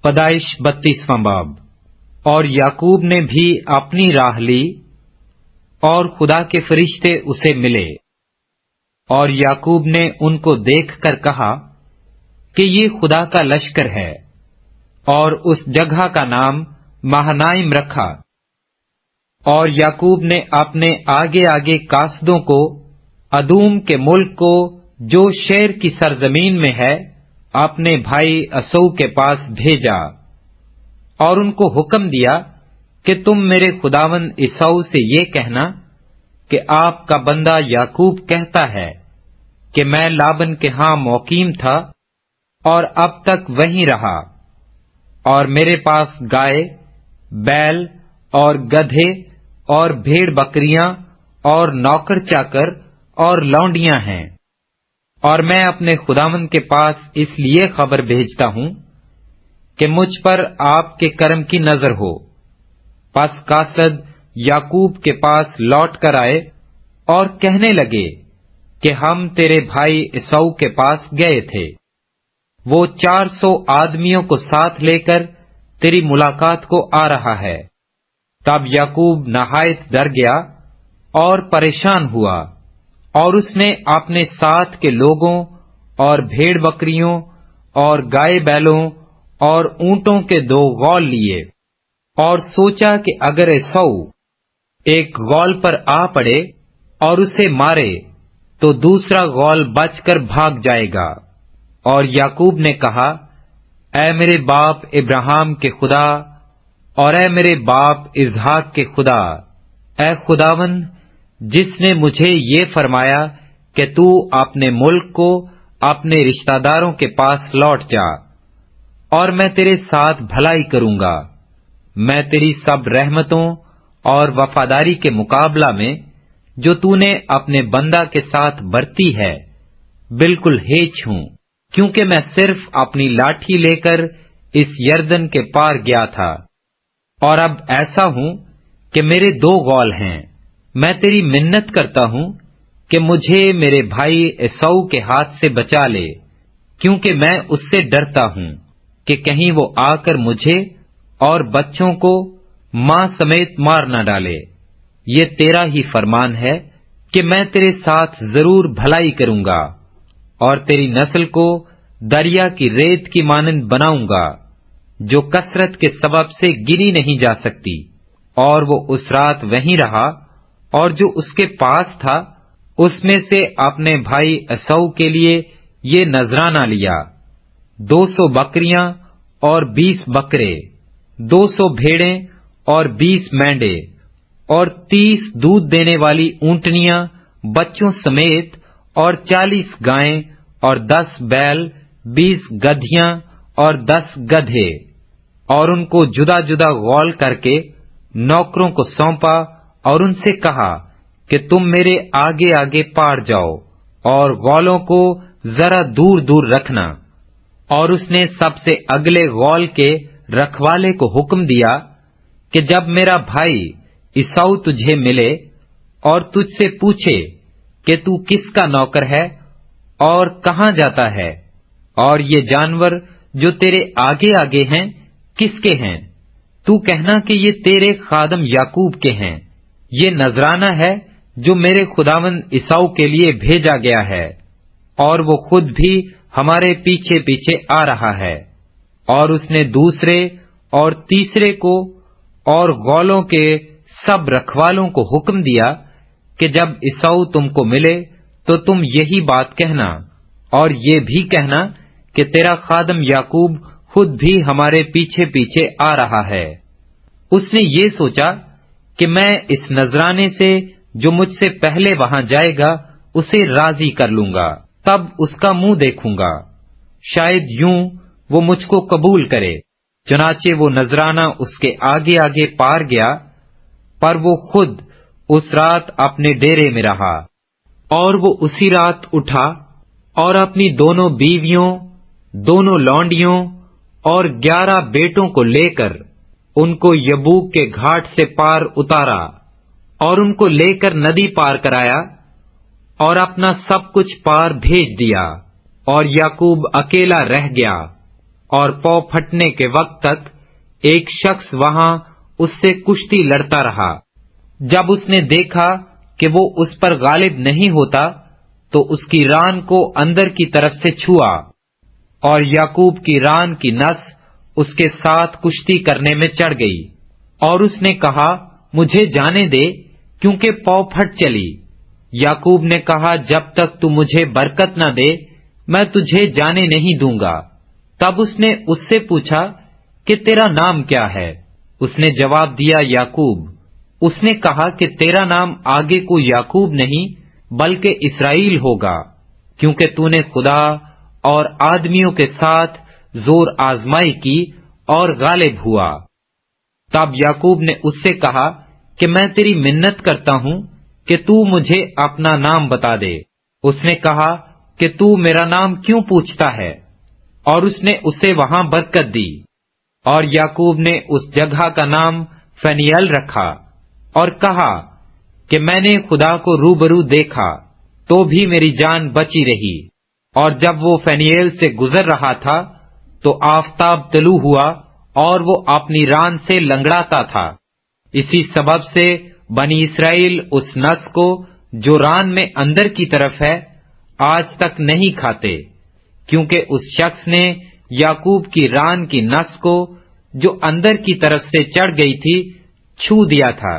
پیدائش 32واں باب۔ اور یعقوب نے بھی اپنی راہ لی اور خدا کے فرشتے اسے ملے، اور یعقوب نے ان کو دیکھ کر کہا کہ یہ خدا کا لشکر ہے، اور اس جگہ کا نام مہنائم رکھا۔ اور یعقوب نے اپنے آگے آگے کاسدوں کو ادوم کے ملک کو جو شیر کی سرزمین میں ہے اپنے بھائی عیسو کے پاس بھیجا، اور ان کو حکم دیا کہ تم میرے خداوند عیسو سے یہ کہنا کہ آپ کا بندہ یعقوب کہتا ہے کہ میں لابن کے ہاں مقیم تھا اور اب تک وہیں رہا، اور میرے پاس گائے، بیل اور گدھے اور بھیڑ بکریاں اور نوکر چاکر اور لونڈیاں ہیں، اور میں اپنے خداوند کے پاس اس لیے خبر بھیجتا ہوں کہ مجھ پر آپ کے کرم کی نظر ہو۔ پس کاسد یعقوب کے پاس لوٹ کر آئے اور کہنے لگے کہ ہم تیرے بھائی عیسو کے پاس گئے تھے، وہ 400 آدمیوں کو ساتھ لے کر تیری ملاقات کو آ رہا ہے۔ تب یعقوب نہایت ڈر گیا اور پریشان ہوا، اور اس نے اپنے ساتھ کے لوگوں اور بھیڑ بکریوں اور گائے بیلوں اور اونٹوں کے 2 غول لیے، اور سوچا کہ اگر عیسو ایک غول پر آ پڑے اور اسے مارے تو دوسرا غول بچ کر بھاگ جائے گا۔ اور یعقوب نے کہا، اے میرے باپ ابراہیم کے خدا اور اے میرے باپ اسحاق کے خدا، اے خداوند جس نے مجھے یہ فرمایا کہ تو اپنے ملک کو اپنے رشتہ داروں کے پاس لوٹ جا، اور میں تیرے ساتھ بھلائی کروں گا۔ میں تیری سب رحمتوں اور وفاداری کے مقابلہ میں جو تو نے اپنے بندہ کے ساتھ برتی ہے بالکل ہیچ ہوں، کیونکہ میں صرف اپنی لاٹھی لے کر اس یردن کے پار گیا تھا، اور اب ایسا ہوں کہ میرے 2 غول ہیں۔ میں تیری منت کرتا ہوں کہ مجھے میرے بھائی عیسو کے ہاتھ سے بچا لے، کیونکہ میں اس سے ڈرتا ہوں کہ کہیں وہ آ کر مجھے اور بچوں کو ماں سمیت مار نہ ڈالے۔ یہ تیرا ہی فرمان ہے کہ میں تیرے ساتھ ضرور بھلائی کروں گا، اور تیری نسل کو دریا کی ریت کی مانند بناؤں گا جو کثرت کے سبب سے گنی نہیں جا سکتی۔ اور وہ اس رات وہیں رہا، اور جو اس کے پاس تھا اس میں سے اپنے بھائی عیسو کے لیے یہ نذرانہ لیا، 200 بکریاں اور 20 بکرے، 200 بھیڑیں اور 20 مینڈے، اور 30 دودھ دینے والی اونٹنیاں بچوں سمیت، اور 40 گائیں اور 10 بیل، 20 گدھیاں اور 10 گدھے، اور ان کو جدا جدا غول کر کے نوکروں کو سونپا، اور ان سے کہا کہ تم میرے آگے آگے پار جاؤ اور غولوں کو ذرا دور دور رکھنا۔ اور اس نے سب سے اگلے غول کے رکھوالے کو حکم دیا کہ جب میرا بھائی عیسو تجھے ملے اور تجھ سے پوچھے کہ تو کس کا نوکر ہے اور کہاں جاتا ہے، اور یہ جانور جو تیرے آگے آگے ہیں کس کے ہیں، تو کہنا کہ یہ تیرے خادم یعقوب کے ہیں۔ یہ نذرانہ ہے جو میرے خداوند عیسو کے لیے بھیجا گیا ہے، اور وہ خود بھی ہمارے پیچھے پیچھے آ رہا ہے۔ اور اس نے دوسرے اور تیسرے کو اور غولوں کے سب رکھوالوں کو حکم دیا کہ جب عیسو تم کو ملے تو تم یہی بات کہنا، اور یہ بھی کہنا کہ تیرا خادم یعقوب خود بھی ہمارے پیچھے پیچھے آ رہا ہے۔ اس نے یہ سوچا کہ میں اس نذرانے سے جو مجھ سے پہلے وہاں جائے گا اسے راضی کر لوں گا، تب اس کا منہ دیکھوں گا، شاید یوں وہ مجھ کو قبول کرے۔ چنانچہ وہ نذرانہ اس کے آگے آگے پار گیا، پر وہ خود اس رات اپنے ڈیرے میں رہا۔ اور وہ اسی رات اٹھا اور اپنی دونوں بیویوں، دونوں لونڈیوں اور 11 بیٹوں کو لے کر ان کو یبوک کے گھاٹ سے پار اتارا، اور ان کو لے کر ندی پار کرایا، اور اپنا سب کچھ پار بھیج دیا، اور یعقوب اکیلا رہ گیا۔ اور پاؤ پھٹنے کے وقت تک ایک شخص وہاں اس سے کشتی لڑتا رہا۔ جب اس نے دیکھا کہ وہ اس پر غالب نہیں ہوتا تو اس کی ران کو اندر کی طرف سے چھوا، اور یعقوب کی ران کی نس اس کے ساتھ کشتی کرنے میں چڑھ گئی، اور اس نے کہا مجھے جانے دے کیونکہ پاؤ پھٹ چلی۔ یعقوب نے کہا جب تک تو مجھے برکت نہ دے میں تجھے جانے نہیں دوں گا۔ تب اس نے اس سے پوچھا کہ تیرا نام کیا ہے؟ اس نے جواب دیا یعقوب۔ اس نے کہا کہ تیرا نام آگے کو یعقوب نہیں بلکہ اسرائیل ہوگا، کیونکہ تو نے خدا اور آدمیوں کے ساتھ زور آزمائی کی اور غالب ہوا۔ تب یعقوب نے اس سے کہا کہ میں تیری منت کرتا ہوں کہ تو مجھے اپنا نام بتا دے۔ اس نے کہا کہ تو میرا نام کیوں پوچھتا ہے؟ اور اس نے اسے وہاں برکت دی، اور یعقوب نے اس جگہ کا نام فنیل رکھا، اور کہا کہ میں نے خدا کو روبرو دیکھا تو بھی میری جان بچی رہی۔ اور جب وہ فنیل سے گزر رہا تھا تو آفتاب طلوع ہوا اور وہ اپنی ران سے لنگڑاتا تھا۔ اسی سبب سے بنی اسرائیل اس نس کو جو ران میں اندر کی طرف ہے آج تک نہیں کھاتے، کیونکہ اس شخص نے یعقوب کی ران کی نس کو جو اندر کی طرف سے چڑھ گئی تھی چھو دیا تھا۔